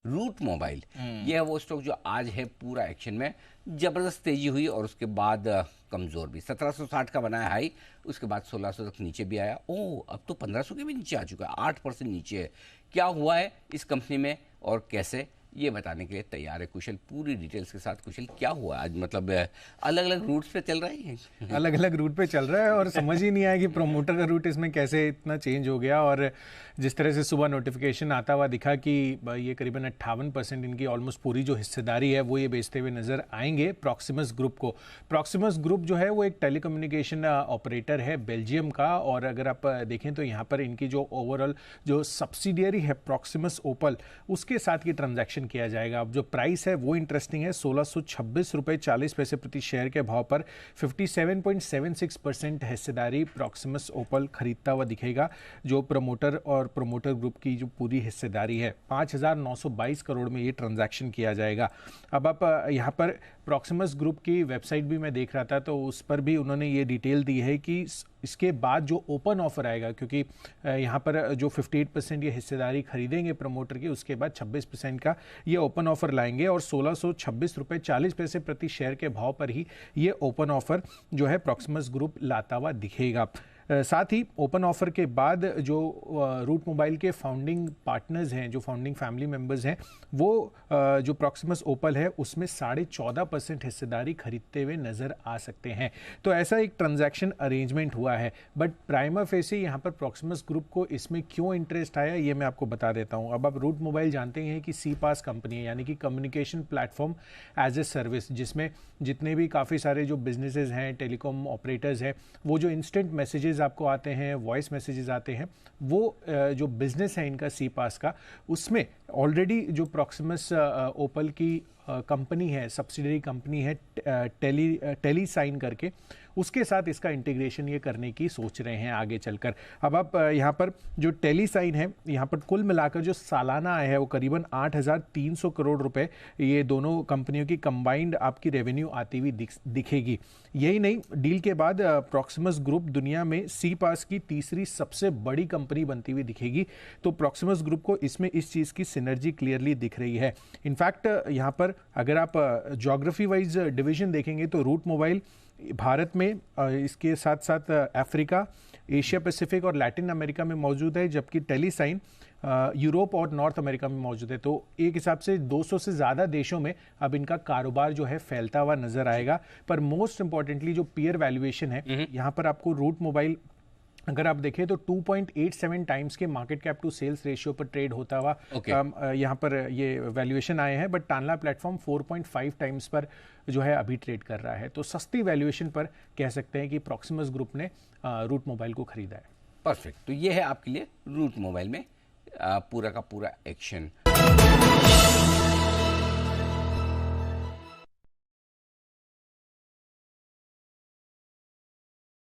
Root mobile, यह है वो स्टॉक जो आज है पूरा एक्शन में, जबरदस्त तेजी हुई और उसके बाद कमजोर भी। 1760 का बनाया हाई, उसके बाद 1600 तक नीचे भी आया। अब तो 1500 के भी नीचे आ चुका है, 8% नीचे है। क्या हुआ है इस कंपनी में और कैसे, ये बताने के लिए तैयार है कुशल, पूरी डिटेल्स के साथ। कुशल, क्या हुआ आज, मतलब अलग अलग रूट्स पे चल रहा है अलग अलग रूट पे चल रहा है और समझ ही नहीं आया कि प्रोमोटर का रूट इसमें कैसे इतना चेंज हो गया। और जिस तरह से सुबह नोटिफिकेशन आता हुआ दिखा कि ये करीबन 58% इनकी ऑलमोस्ट पूरी जो हिस्सेदारी है वो ये बेचते हुए नजर आएंगे प्रॉक्सिमस ग्रुप को। प्रॉक्सिमस ग्रुप जो है वो एक टेलीकम्युनिकेशन ऑपरेटर है बेल्जियम का, और अगर आप देखें तो यहाँ पर इनकी जो ओवरऑल जो सब्सिडियरी है प्रॉक्सिमस ओपल, उसके साथ ये ट्रांजैक्शन किया जाएगा। अब जो प्राइस है वो इंटरेस्टिंग है, 1626 रुपये 40 पैसे प्रति शेयर के भाव पर 57.76% हिस्सेदारी प्रॉक्सिमस ओपल खरीदता हुआ दिखेगा। जो प्रमोटर और प्रमोटर ग्रुप की जो पूरी हिस्सेदारी है 5,922 करोड़ में ये ट्रांजैक्शन किया जाएगा। अब आप यहाँ पर प्रॉक्सिमस ग्रुप की वेबसाइट भी मैं देख रहा था तो उस पर भी उन्होंने ये डिटेल दी है कि इसके बाद जो ओपन ऑफर आएगा, क्योंकि यहाँ पर जो 58% ये हिस्सेदारी खरीदेंगे प्रमोटर की, उसके बाद 26% का ये ओपन ऑफर लाएंगे और 1626 रुपये 40 पैसे प्रति शेयर के भाव पर ही ये ओपन ऑफर जो है प्रॉक्सिमस ग्रुप लाता हुआ दिखेगा। साथ ही ओपन ऑफर के बाद जो रूट मोबाइल के फाउंडिंग पार्टनर्स हैं, जो फाउंडिंग फैमिली मेंबर्स हैं, वो जो प्रॉक्सिमस ओपल है उसमें 14.5% हिस्सेदारी खरीदते हुए नजर आ सकते हैं। तो ऐसा एक ट्रांजैक्शन अरेंजमेंट हुआ है। बट प्राइमा फेसी यहाँ पर प्रॉक्सिमस ग्रुप को इसमें क्यों इंटरेस्ट आया ये मैं आपको बता देता हूँ। अब आप रूट मोबाइल जानते हैं कि सी पास कंपनी है, यानी कि communication platform as a service, जिसमें जितने भी काफ़ी सारे जो बिजनेसेस हैं, टेलीकॉम ऑपरेटर्स हैं, वो जो इंस्टेंट मैसेजेस आपको आते हैं, वॉइस मैसेजेस आते हैं, वो जो बिजनेस है इनका सी पास का, उसमें ऑलरेडी जो प्रॉक्सिमस ओपल की कंपनी है, सब्सिडरी कंपनी है टेली साइन करके, उसके साथ इसका इंटीग्रेशन ये करने की सोच रहे हैं आगे चलकर। अब आप यहाँ पर जो टेली साइन है, यहाँ पर कुल मिलाकर जो सालाना आय है वो करीबन 8,300 करोड़ रुपए ये दोनों कंपनियों की कंबाइंड आपकी रेवेन्यू आती हुई दिखेगी। यही नहीं, डील के बाद प्रॉक्सिमस ग्रुप दुनिया में सी पास की तीसरी सबसे बड़ी कंपनी बनती हुई दिखेगी। तो प्रॉक्सिमस ग्रुप को इसमें इस चीज़ की सिनर्जी क्लियरली दिख रही है। इनफैक्ट यहाँ पर अगर आप ज्योग्राफी वाइज डिवीजन देखेंगे तो रूट मोबाइल भारत में, इसके साथ साथ अफ्रीका, एशिया पैसिफिक और लैटिन अमेरिका में मौजूद है, जबकि टेलीसाइन यूरोप और नॉर्थ अमेरिका में मौजूद है। तो एक हिसाब से 200 से ज़्यादा देशों में अब इनका कारोबार जो है फैलता हुआ नजर आएगा। पर मोस्ट इंपॉर्टेंटली जो पीयर वैल्यूएशन है, यहाँ पर आपको रूट मोबाइल अगर आप देखें तो 2.87 टाइम्स के market cap to sales ratio पर ट्रेड होता हुआ यहाँ पर ये वैल्यूएशन आए हैं। बट टानला प्लेटफॉर्म 4.5 टाइम्स पर जो है अभी ट्रेड कर रहा है। तो सस्ती वैल्यूएशन पर कह सकते हैं कि प्रॉक्सिमस ग्रुप ने रूट मोबाइल को खरीदा है। परफेक्ट। तो ये है आपके लिए रूट मोबाइल में पूरा का पूरा एक्शन।